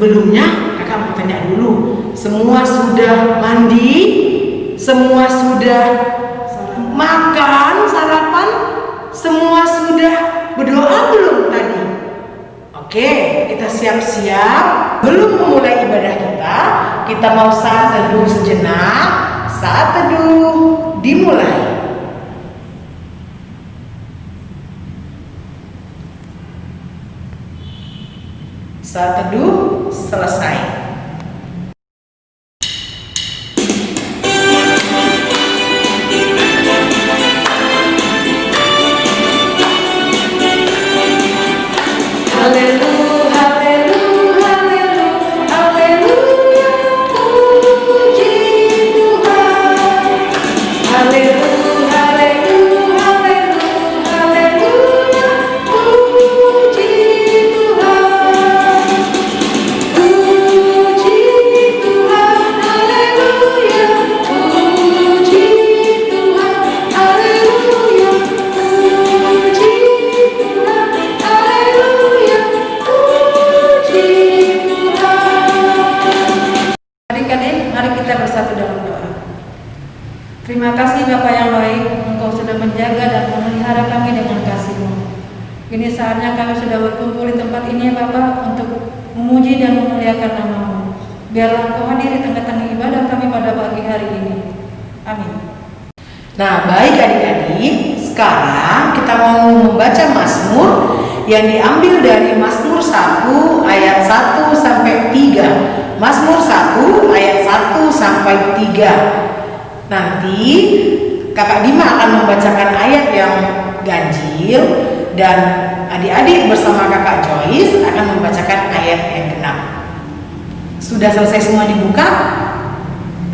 Sebelumnya kakak mau tanya dulu, semua sudah mandi? Semua sudah makan, sarapan? Semua sudah berdoa belum tadi? Oke, kita siap-siap. Belum memulai ibadah kita mau saat teduh sejenak. Saat teduh dimulai. Saat teduh selesai. Terima kasih Bapa yang baik, Engkau sudah menjaga dan memelihara kami dengan kasih-Mu. Kini saatnya kami sudah berkumpul di tempat ini ya Bapa, untuk memuji dan memuliakan nama-Mu. Biarlah Engkau hadir di tengah-tengah ibadah kami pada pagi hari ini. Amin. Nah, baik adik-adik, sekarang kita mau membaca Mazmur yang diambil dari Mazmur 1 ayat 1 sampai 3. Mazmur 1 ayat 1 sampai 3. Nanti kakak Dima akan membacakan ayat yang ganjil dan adik-adik bersama kakak Joyce akan membacakan ayat yang genap. Sudah selesai semua dibuka?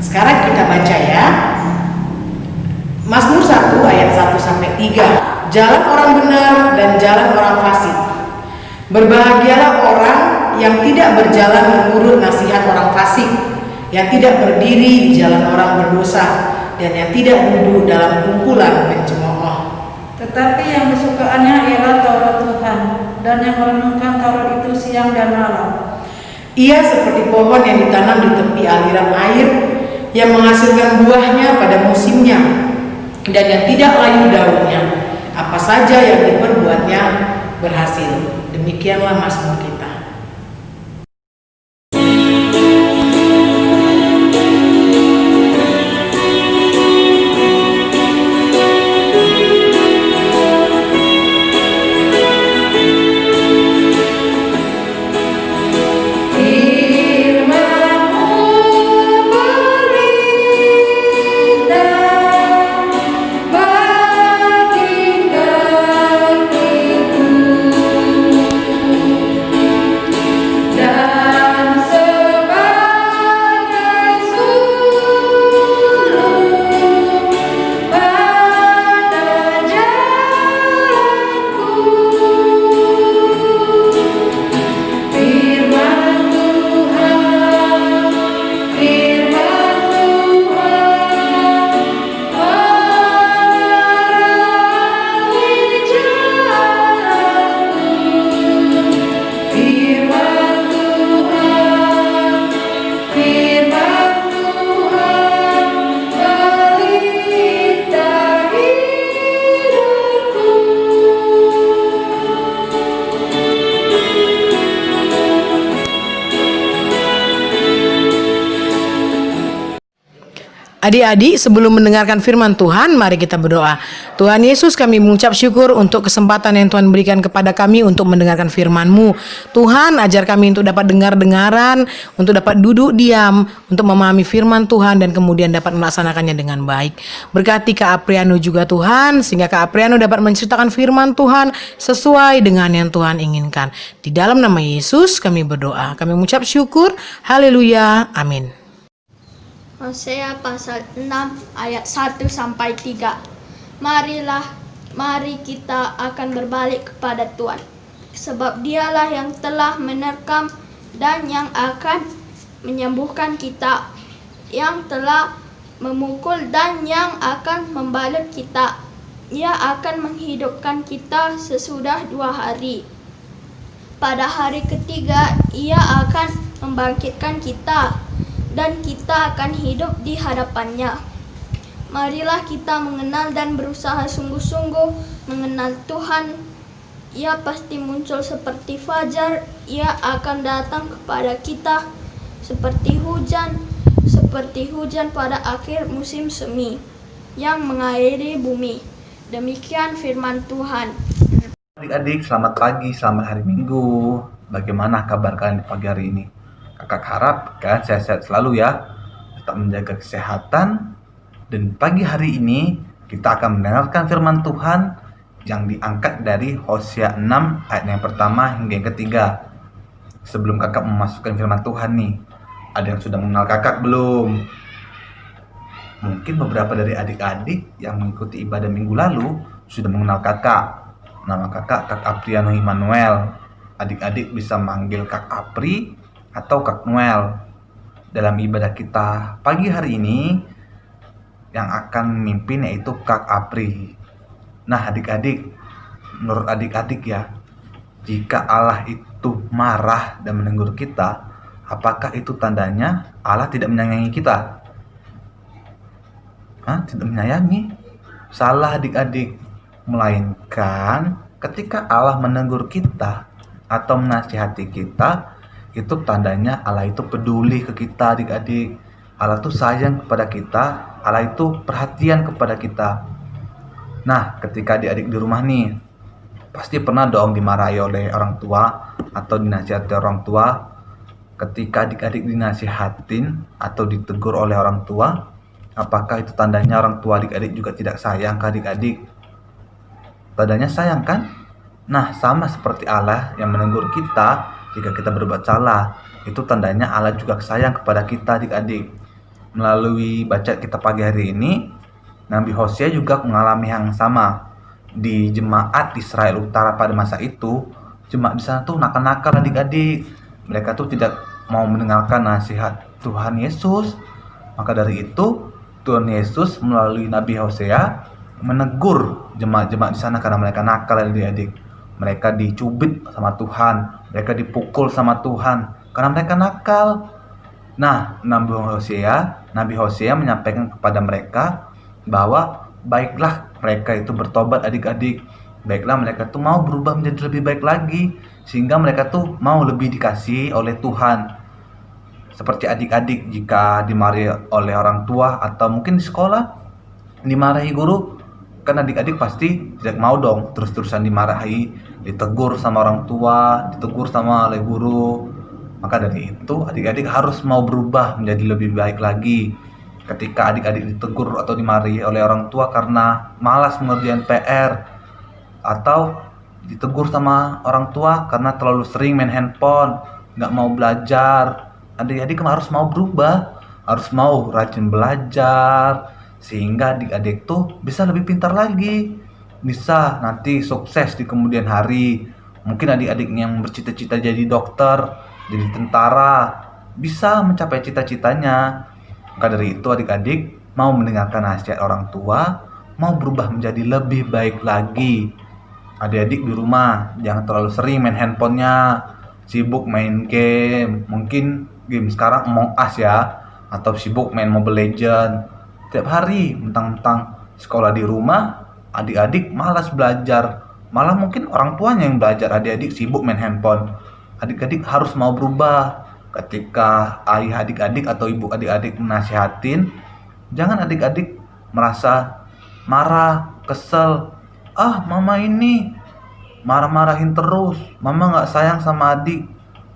Sekarang kita baca ya. Mazmur 1 ayat 1 sampai 3. Jalan orang benar dan jalan orang fasik. Berbahagialah orang yang tidak berjalan menurut nasihat orang fasik, yang tidak berdiri di jalan orang berdosa, dan yang tidak duduk dalam kumpulan pencemooh. Tetapi yang kesukaannya ialah Taurat Tuhan, dan yang merenungkan Taurat itu siang dan malam. Ia seperti pohon yang ditanam di tepi aliran air, yang menghasilkan buahnya pada musimnya, dan yang tidak layu daunnya. Apa saja yang diperbuatnya berhasil. Demikianlah Mazmur kita. Adik-adik, sebelum mendengarkan firman Tuhan, mari kita berdoa. Tuhan Yesus, kami mengucap syukur untuk kesempatan yang Tuhan berikan kepada kami untuk mendengarkan firman-Mu. Tuhan, ajar kami untuk dapat dengar-dengaran, untuk dapat duduk diam, untuk memahami firman Tuhan dan kemudian dapat melaksanakannya dengan baik. Berkati Kak Apriano juga Tuhan, sehingga Kak Apriano dapat menceritakan firman Tuhan sesuai dengan yang Tuhan inginkan. Di dalam nama Yesus kami berdoa. Kami mengucap syukur. Haleluya. Amin. Hosea pasal 6 ayat 1 sampai 3. Mari kita akan berbalik kepada Tuhan, sebab Dialah yang telah menerkam dan yang akan menyembuhkan kita, yang telah memukul dan yang akan membalut kita. Ia akan menghidupkan kita sesudah 2 hari. Pada hari ketiga Ia akan membangkitkan kita, dan kita akan hidup di hadapannya. Marilah kita mengenal dan berusaha sungguh-sungguh mengenal Tuhan. Ia pasti muncul seperti fajar, ia akan datang kepada kita seperti hujan pada akhir musim semi yang mengairi bumi. Demikian firman Tuhan. Adik-adik, selamat pagi, selamat hari Minggu. Bagaimana kabar kalian di pagi hari ini? Kakak harap kalian sehat-sehat selalu ya. Tetap menjaga kesehatan. Dan pagi hari ini kita akan mendengarkan firman Tuhan yang diangkat dari Hosea 6 ayat yang pertama hingga yang ketiga. Sebelum kakak memasukkan firman Tuhan nih, ada yang sudah mengenal kakak belum? Mungkin beberapa dari adik-adik yang mengikuti ibadah minggu lalu sudah mengenal kakak. Nama kakak Kak Apriano Immanuel. Adik-adik bisa manggil Kak Apri atau Kak Noel. Dalam ibadah kita pagi hari ini, yang akan memimpin yaitu Kak Apri. Nah adik-adik, menurut adik-adik ya, jika Allah itu marah dan menegur kita, apakah itu tandanya Allah tidak menyayangi kita? Tidak menyayangi? Salah adik-adik. Melainkan ketika Allah menegur kita atau menasihati kita, itu tandanya Allah itu peduli ke kita adik-adik. Allah itu sayang kepada kita, Allah itu perhatian kepada kita. Nah, ketika adik-adik di rumah nih, pasti pernah dong dimarahi oleh orang tua atau dinasihati orang tua. Ketika adik-adik dinasihatin atau ditegur oleh orang tua, apakah itu tandanya orang tua adik-adik juga tidak sayang ke adik-adik? Tandanya sayang kan? Nah, sama seperti Allah yang menegur kita jika kita berbuat salah. Itu tandanya Allah juga sayang kepada kita adik-adik. Melalui baca kita pagi hari ini, Nabi Hosea juga mengalami yang sama. Di jemaat Israel Utara pada masa itu, jemaat di sana tuh nakal-nakal adik-adik. Mereka tuh tidak mau mendengarkan nasihat Tuhan Yesus. Maka dari itu, Tuhan Yesus melalui Nabi Hosea menegur jemaat-jemaat di sana karena mereka nakal adik-adik. Mereka dicubit sama Tuhan, mereka dipukul sama Tuhan karena mereka nakal. Nah, Nabi Hosea menyampaikan kepada mereka bahwa baiklah mereka itu bertobat adik-adik. Baiklah mereka tuh mau berubah menjadi lebih baik lagi, sehingga mereka tuh mau lebih dikasihi oleh Tuhan. Seperti adik-adik jika dimarahi oleh orang tua atau mungkin di sekolah dimarahi guru, kan adik-adik pasti tidak mau dong terus-terusan dimarahi, ditegur sama orang tua, ditegur sama oleh guru. Maka dari itu adik-adik harus mau berubah menjadi lebih baik lagi. Ketika adik-adik ditegur atau dimarahi oleh orang tua karena malas mengerjakan PR, atau ditegur sama orang tua karena terlalu sering main handphone, nggak mau belajar, adik-adik harus mau berubah, harus mau rajin belajar, sehingga adik-adik tuh bisa lebih pintar lagi, bisa nanti sukses di kemudian hari. Mungkin adik-adik yang bercita-cita jadi dokter, jadi tentara, bisa mencapai cita-citanya. Maka dari itu adik-adik mau mendengarkan nasihat orang tua, mau berubah menjadi lebih baik lagi. Adik-adik di rumah jangan terlalu sering main handphonenya, sibuk main game, mungkin game sekarang Among Us ya, atau sibuk main Mobile Legends. Tiap hari mentang-mentang sekolah di rumah, adik-adik malas belajar, malah mungkin orang tuanya yang belajar, adik-adik sibuk main handphone. Adik-adik harus mau berubah. Ketika ayah adik-adik atau ibu adik-adik menasihatin, jangan adik-adik merasa marah, kesel. Mama ini marah-marahin terus, mama gak sayang sama adik.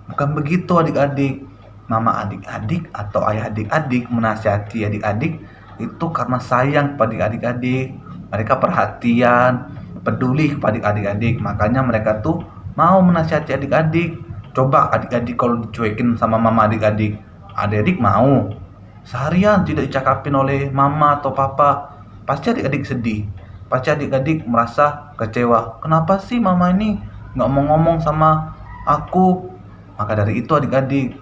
Bukan begitu adik-adik. Mama adik-adik atau ayah adik-adik menasihati adik-adik itu karena sayang kepada adik-adik. Mereka perhatian, peduli kepada adik-adik. Makanya mereka tuh mau menasihati adik-adik. Coba adik-adik kalau dicuekin sama mama adik-adik, adik-adik mau? Seharian tidak dicakapin oleh mama atau papa, pasti adik-adik sedih. Pasti adik-adik merasa kecewa. Kenapa sih mama ini nggak mau ngomong sama aku? Maka dari itu adik-adik,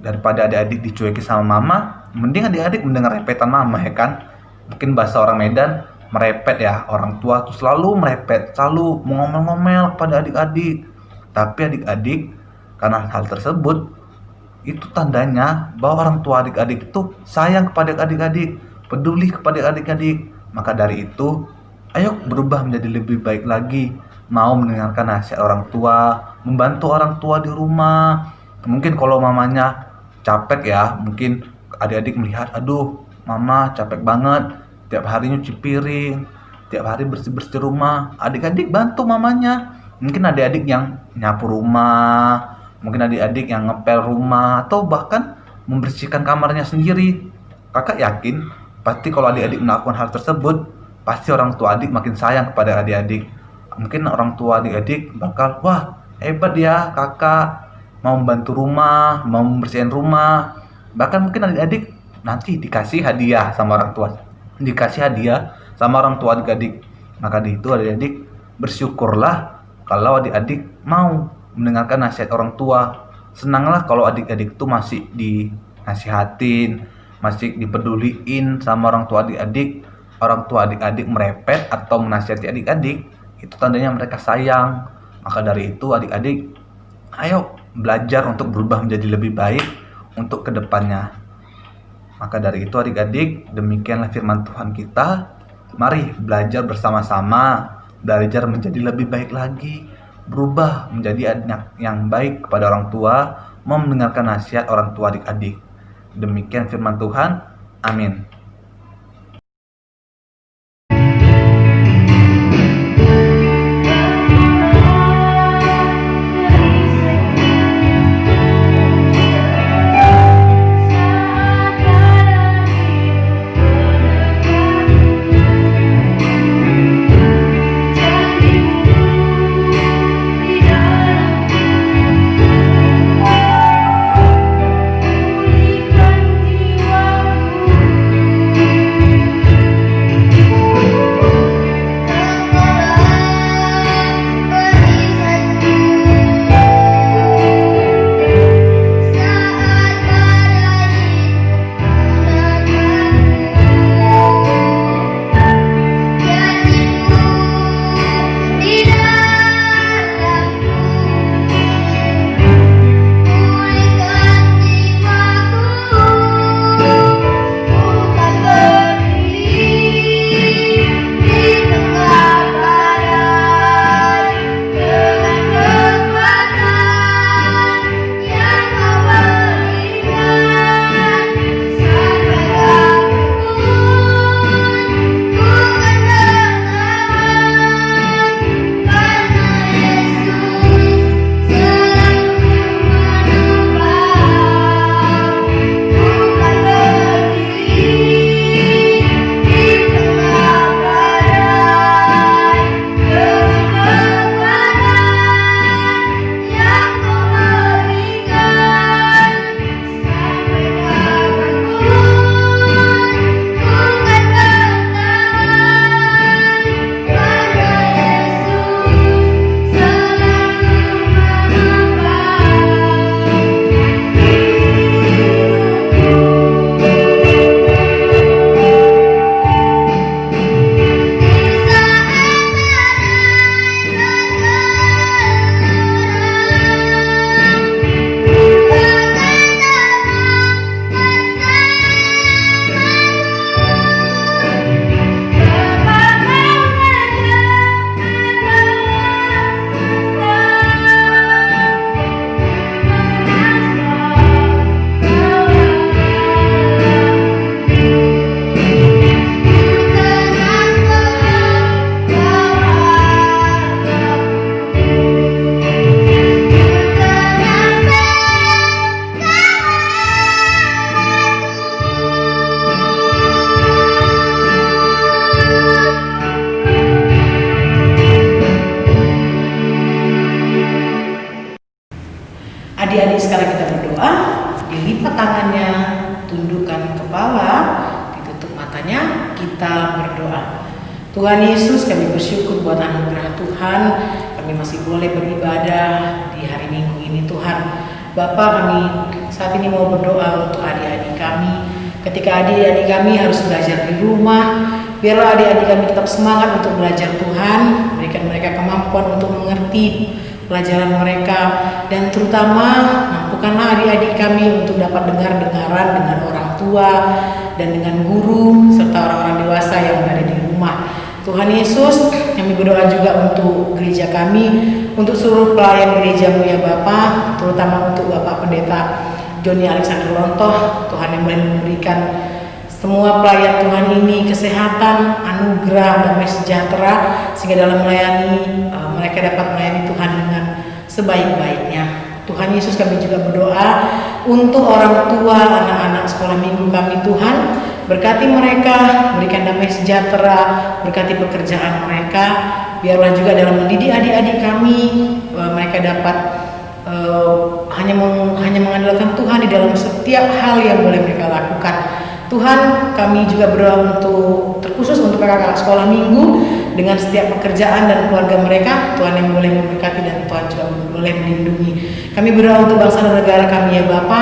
daripada adik-adik dicuekin sama mama, mending adik-adik mendengar repetan mama ya kan? Mungkin bahasa orang Medan, merepet ya. Orang tua tuh selalu merepet, selalu mengomel-ngomel kepada adik-adik. Tapi adik-adik karena hal tersebut, itu tandanya bahwa orang tua adik-adik itu sayang kepada adik-adik, peduli kepada adik-adik. Maka dari itu, ayo berubah menjadi lebih baik lagi, mau mendengarkan nasihat orang tua, membantu orang tua di rumah. Mungkin kalau mamanya capek ya, mungkin adik-adik melihat, aduh mama capek banget, tiap hari nyuci piring, tiap hari bersih-bersih rumah. Adik-adik bantu mamanya. Mungkin adik-adik yang nyapu rumah, mungkin adik-adik yang ngepel rumah, atau bahkan membersihkan kamarnya sendiri. Kakak yakin pasti kalau adik-adik melakukan hal tersebut, pasti orang tua adik makin sayang kepada adik-adik. Mungkin orang tua adik-adik bakal, wah hebat ya kakak, mau membantu rumah, mau membersihkan rumah. Bahkan mungkin adik-adik nanti dikasih hadiah sama orang tua, dikasih hadiah sama orang tua adik-adik. Maka di itu adik-adik bersyukurlah kalau adik-adik mau mendengarkan nasihat orang tua. Senanglah kalau adik-adik itu masih dinasihatin, masih dipeduliin sama orang tua adik-adik. Orang tua adik-adik merepet atau menasihati adik-adik, itu tandanya mereka sayang. Maka dari itu adik-adik, ayo belajar untuk berubah menjadi lebih baik untuk kedepannya. Maka dari itu adik-adik, demikianlah firman Tuhan kita. Mari belajar bersama-sama, belajar menjadi lebih baik lagi, berubah menjadi anak yang baik kepada orang tua, mau mendengarkan nasihat orang tua adik-adik. Demikian firman Tuhan. Amin. Adik-adik sekarang kita berdoa, dilipat tangannya, tundukkan kepala, ditutup matanya, kita berdoa. Tuhan Yesus, kami bersyukur buat anugerah Tuhan, kami masih boleh beribadah di hari Minggu ini Tuhan. Bapa, kami saat ini mau berdoa untuk adik-adik kami. Ketika adik-adik kami harus belajar di rumah, biarlah adik-adik kami tetap semangat untuk belajar Tuhan, berikan mereka kemampuan untuk mengerti pelajaran mereka, dan terutama mampukan mampukanlah adik-adik kami untuk dapat dengar-dengaran dengan orang tua dan dengan guru serta orang-orang dewasa yang berada di rumah. Tuhan Yesus, kami berdoa juga untuk gereja kami, untuk seluruh pelayan gerejamu ya Bapa, terutama untuk Bapak Pendeta Joni Alexander Lontoh. Tuhan yang boleh memberikan semua pelayan Tuhan ini kesehatan, anugerah, damai sejahtera, sehingga dalam melayani mereka dapat melayani Tuhan dengan sebaik-baiknya. Tuhan Yesus, kami juga berdoa untuk orang tua anak-anak sekolah minggu kami Tuhan. Berkati mereka, berikan damai sejahtera, berkati pekerjaan mereka. Biarlah juga dalam mendidik adik-adik kami, mereka dapat hanya mengandalkan Tuhan di dalam setiap hal yang boleh mereka lakukan. Tuhan, kami juga berdoa untuk terkhusus untuk kakak-kakak sekolah minggu dengan setiap pekerjaan dan keluarga mereka. Tuhan yang boleh memberkati dan Tuhan juga boleh melindungi. Kami berdoa untuk bangsa dan negara kami ya Bapa,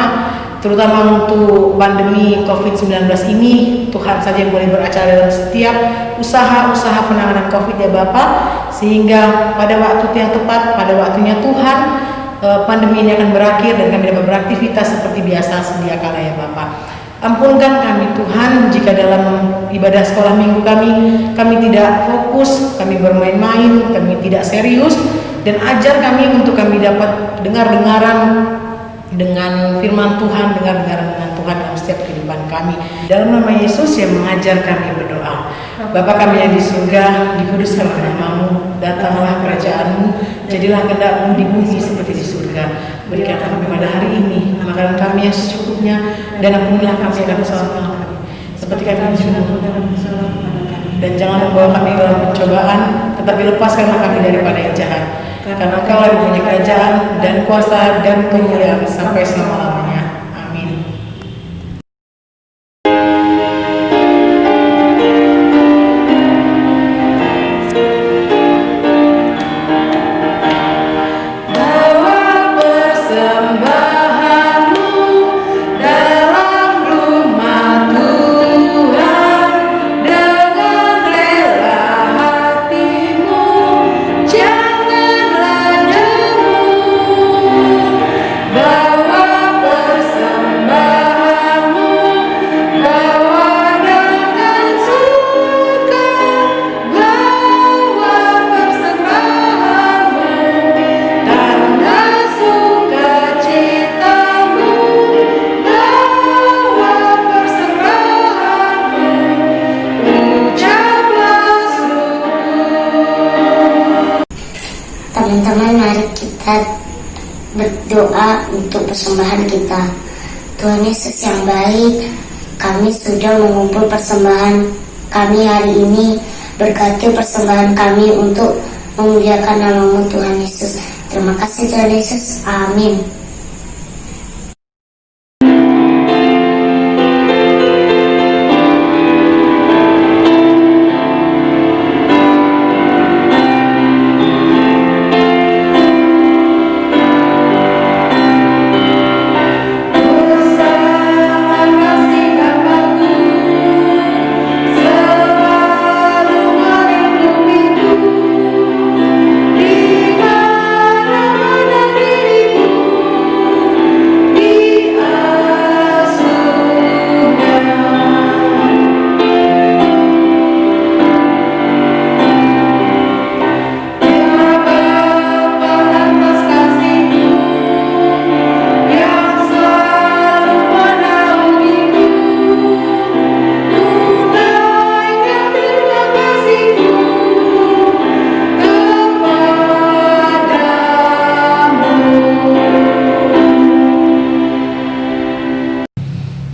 terutama untuk pandemi COVID-19 ini. Tuhan saja yang boleh beracara dalam setiap usaha-usaha penanganan COVID ya Bapa, sehingga pada waktu yang tepat, pada waktunya Tuhan, pandemi ini akan berakhir dan kami dapat beraktivitas seperti biasa sedia kala ya Bapa. Ampunkan kami Tuhan jika dalam ibadah sekolah minggu kami tidak fokus, kami bermain-main, kami tidak serius, dan ajar kami untuk kami dapat dengar-dengaran dengan firman Tuhan, dengar-dengaran dengan Tuhan dalam setiap kehidupan kami. Dalam nama Yesus yang mengajar kami berdoa. Bapa kami yang di surga, dikuduskanlah namamu, datanglah kerajaanmu, jadilah kehendak-mu di bumi seperti di surga. Berikan kami pada hari ini makanan kami yang secukupnya, dan ampunilah kami akan kesalahan kami, seperti kami juga mengampuni kesalahan kepada kami. Dan jangan membawa kami dalam pencobaan, tetapi lepaskanlah kami daripada yang jahat. Karena Engkau yang punya kerajaan dan kuasa dan kemuliaan sampai selama-lamanya. Amin. Teman-teman, mari kita berdoa untuk persembahan kita. Tuhan Yesus yang baik, kami sudah mengumpul persembahan kami hari ini. Berkati persembahan kami untuk memuliakan nama-Mu Tuhan Yesus. Terima kasih Tuhan Yesus. Amin.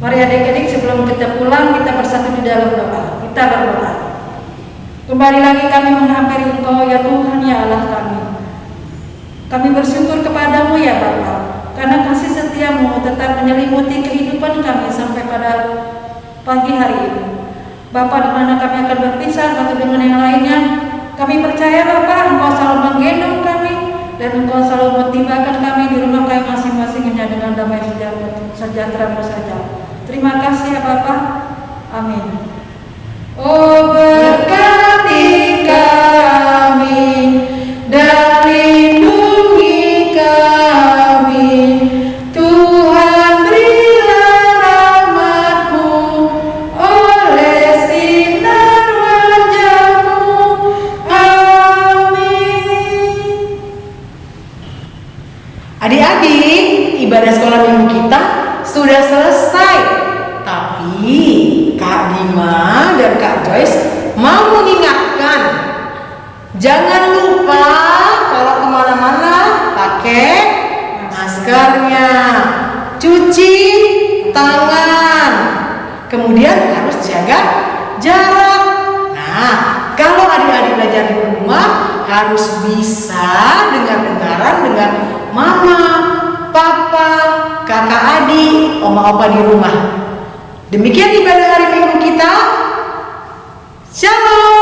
Mari adik-adik, sebelum kita pulang, kita bersatu di dalam doa. Kita berdoa. Kembali lagi kami menghampiri Engkau ya Tuhan ya Allah kami. Kami bersyukur kepadamu ya Bapa, karena kasih setiamu tetap menyelimuti kehidupan kami sampai pada pagi hari ini. Bapa, di mana kami akan berpisah satu dengan yang lainnya, kami percaya Bapa, Engkau selalu menggendong kami dan Engkau selalu mentibakan kami di rumah kami masing-masing hanya dengan damai sejahtera-Mu saja. Terima kasih ya Bapa. Amin. Oh, berkati kami dan lindungi kami, Tuhan. Adik-adik, ibadah sekolah minggu kita sudah selesai. Tapi Kak Dima dan Kak Joyce mau mengingatkan, jangan lupa kalau kemana-mana pakai maskernya, cuci tangan, kemudian harus jaga jarak. Nah, kalau adik-adik belajar di rumah harus bisa dengar-dengaran dengan mama, papa, kakak adik, oma opa di rumah. Demikian ibadah hari Minggu kita. Shalom.